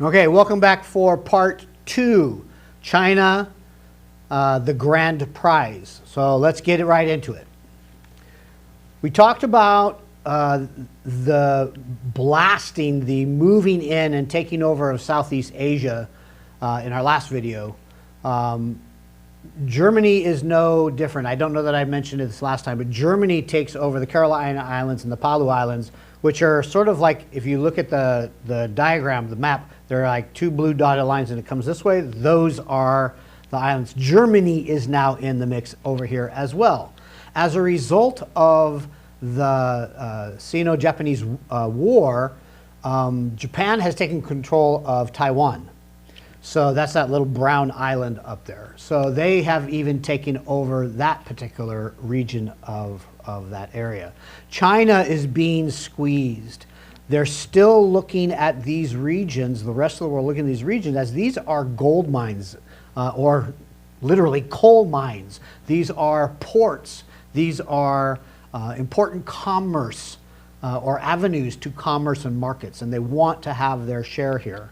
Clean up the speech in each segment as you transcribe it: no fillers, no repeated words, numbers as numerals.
Okay, welcome back for part 2, China, the grand prize. So let's get right into it. We talked about the blasting, the moving in and taking over of Southeast Asia in our last video. Germany is no different. I don't know that I mentioned this last time, but Germany takes over the Carolina Islands and the Palau Islands, which are sort of like, if you look at the diagram, the map, they're like two blue dotted lines and it comes this way. Those are the islands. Germany is now in the mix over here as well. As a result of the Sino-Japanese war, Japan has taken control of Taiwan. So that's that little brown island up there. So they have even taken over that particular region of that area. China is being squeezed. They're still looking at these regions, the rest of the world looking at these regions, as these are gold mines or literally coal mines. These are ports. These are important commerce or avenues to commerce and markets, and they want to have their share here.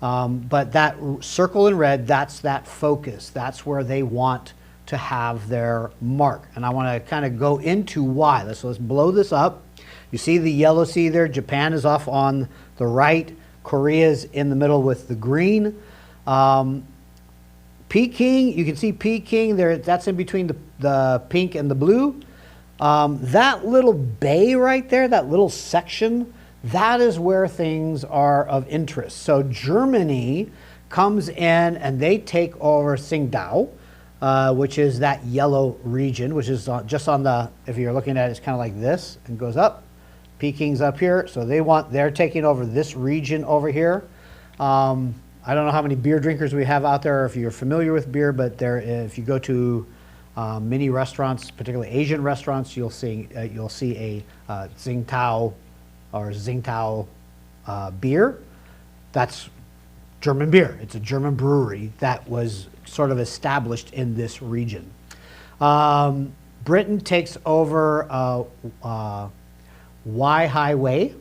But that circle in red, that's that focus. That's where they want to have their mark. And I want to kind of go into why. Let's blow this up. You see the yellow sea there? Japan is off on the right. Korea's in the middle with the green. Peking, you can see Peking there. That's in between the pink and the blue. That little bay right there, that little section, that is where things are of interest. So Germany comes in and they take over Tsingtao, which is that yellow region, which is just on the, if you're looking at it, it's kind of like this and goes up. Peking's up here, so they're taking over this region over here. I don't know how many beer drinkers we have out there, if you're familiar with beer, but if you go to many restaurants, particularly Asian restaurants, you'll see a Tsingtao or Tsingtao beer. That's German beer. It's a German brewery that was sort of established in this region. Britain takes over Y Highway,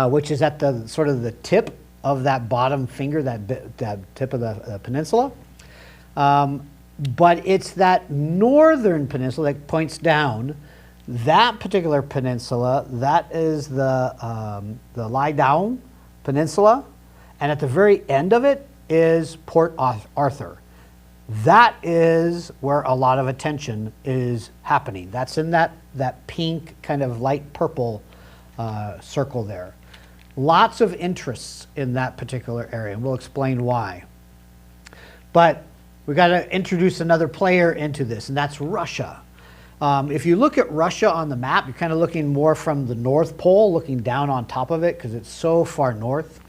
which is at the sort of the tip of that bottom finger, that tip of the peninsula. But it's that northern peninsula that points down. That particular peninsula, that is the Liaodong Peninsula, and at the very end of it is Port Arthur. That is where a lot of attention is happening. That's in that pink, kind of light purple circle there. Lots of interests in that particular area, and we'll explain why. But we've got to introduce another player into this, and that's Russia. If you look at Russia on the map, you're kind of looking more from the North Pole, looking down on top of it because it's so far north.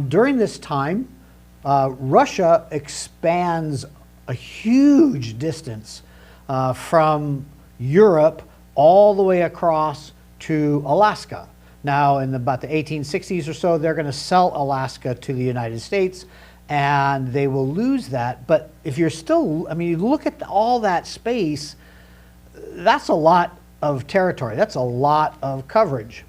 During this time, Russia expands a huge distance from Europe all the way across to Alaska. Now, in about the 1860s or so, they're going to sell Alaska to the United States, and they will lose that. But if you're still, I mean, you look at all that space, that's a lot of territory. That's a lot of coverage.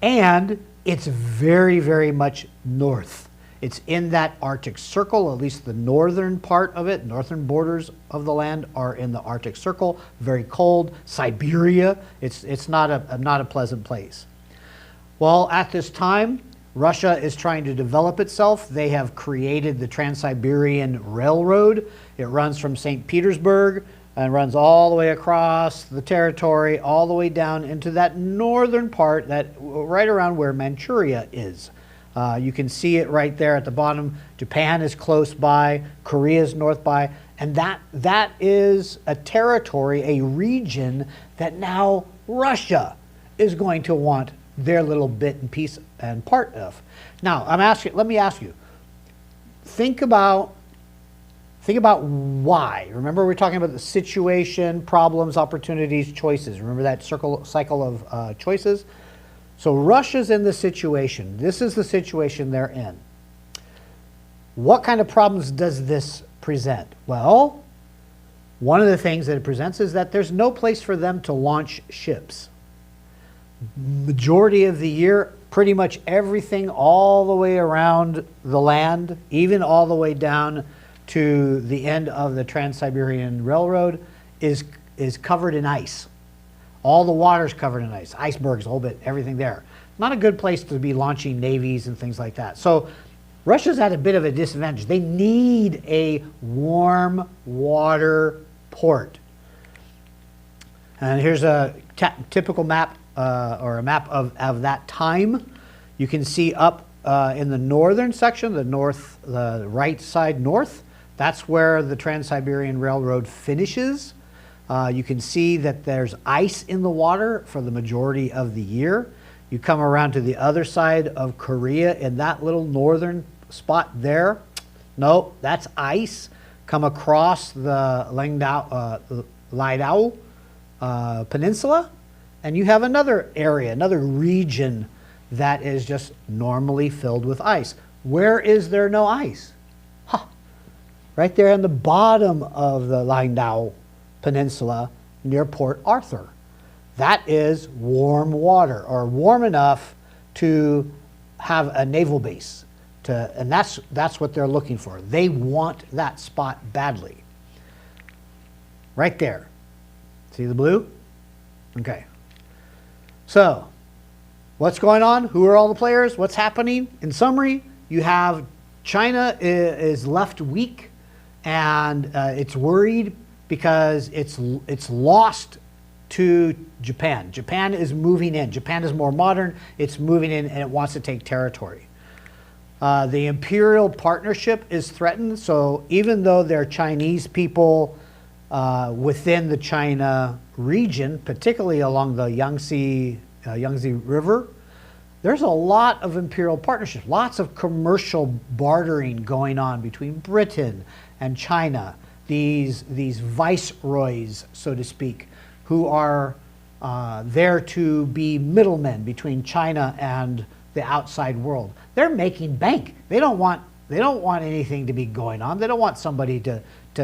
And it's very, very much north. It's in that Arctic Circle, at least the northern part of it. Northern borders of the land are in the Arctic Circle. Very cold. Siberia, it's not a pleasant place. Well, at this time, Russia is trying to develop itself. They have created the Trans-Siberian Railroad. It runs from St. Petersburg and runs all the way across the territory, all the way down into that northern part, that right around where Manchuria is. You can see it right there at the bottom. Japan is close by, Korea is north by, and that is a territory, a region that now Russia is going to want their little bit and piece and part of. Now, let me ask you, think about why. Remember, we're talking about the situation, problems, opportunities, choices. Remember that cycle of choices? So Russia's in this situation. This is the situation they're in. What kind of problems does this present? Well, one of the things that it presents is that there's no place for them to launch ships. Majority of the year, pretty much everything all the way around the land, even all the way down to the end of the Trans-Siberian Railroad, is covered in ice. All the water's covered in ice, icebergs, a whole bit, everything there. Not a good place to be launching navies and things like that. So Russia's at a bit of a disadvantage. They need a warm water port. And here's a typical map, or a map of that time. You can see up in the northern section, the right side north, that's where the Trans-Siberian Railroad finishes. You can see that there's ice in the water for the majority of the year. You come around to the other side of Korea in that little northern spot there. No, that's ice. Come across the Liaodao Peninsula, and you have another area, another region that is just normally filled with ice. Where is there no ice? Huh. Right there on the bottom of the Liaodao Peninsula near Port Arthur. That is warm water, or warm enough to have a naval base. And that's what they're looking for. They want that spot badly. Right there. See the blue? Okay. So, what's going on? Who are all the players? What's happening? In summary, you have China is left weak, and it's worried because it's lost to Japan. Japan is moving in. Japan is more modern. It's moving in, and it wants to take territory. The imperial partnership is threatened. So even though there are Chinese people within the China region, particularly along the Yangtze River, there's a lot of imperial partnerships, lots of commercial bartering going on between Britain and China. These viceroys, so to speak, who are there to be middlemen between China and the outside world. They're making bank. They don't want anything to be going on. They don't want somebody to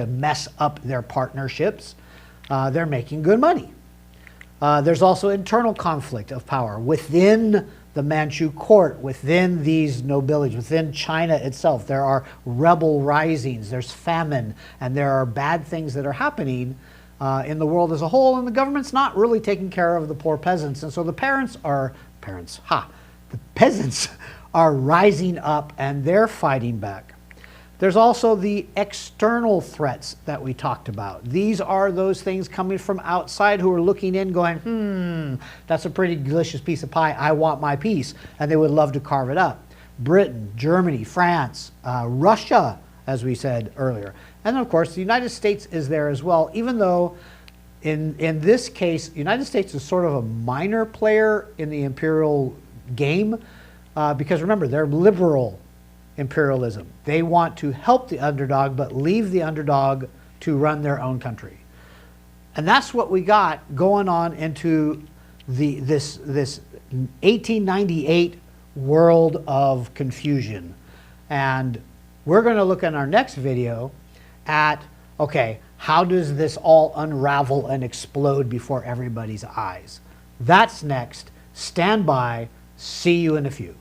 mess up their partnerships. They're making good money. There's also internal conflict of power within the Manchu court, within these nobilities, within China itself. There are rebel risings, there's famine, and there are bad things that are happening in the world as a whole, and the government's not really taking care of the poor peasants. And so the the peasants are rising up, and they're fighting back. There's also the external threats that we talked about. These are those things coming from outside who are looking in going, that's a pretty delicious piece of pie. I want my piece. And they would love to carve it up. Britain, Germany, France, Russia, as we said earlier. And of course, the United States is there as well, even though in this case, the United States is sort of a minor player in the imperial game because remember, they're liberal imperialism. They want to help the underdog, but leave the underdog to run their own country. And that's what we got going on into this 1898 world of confusion. And we're going to look in our next video at, okay, how does this all unravel and explode before everybody's eyes? That's next. Stand by. See you in a few.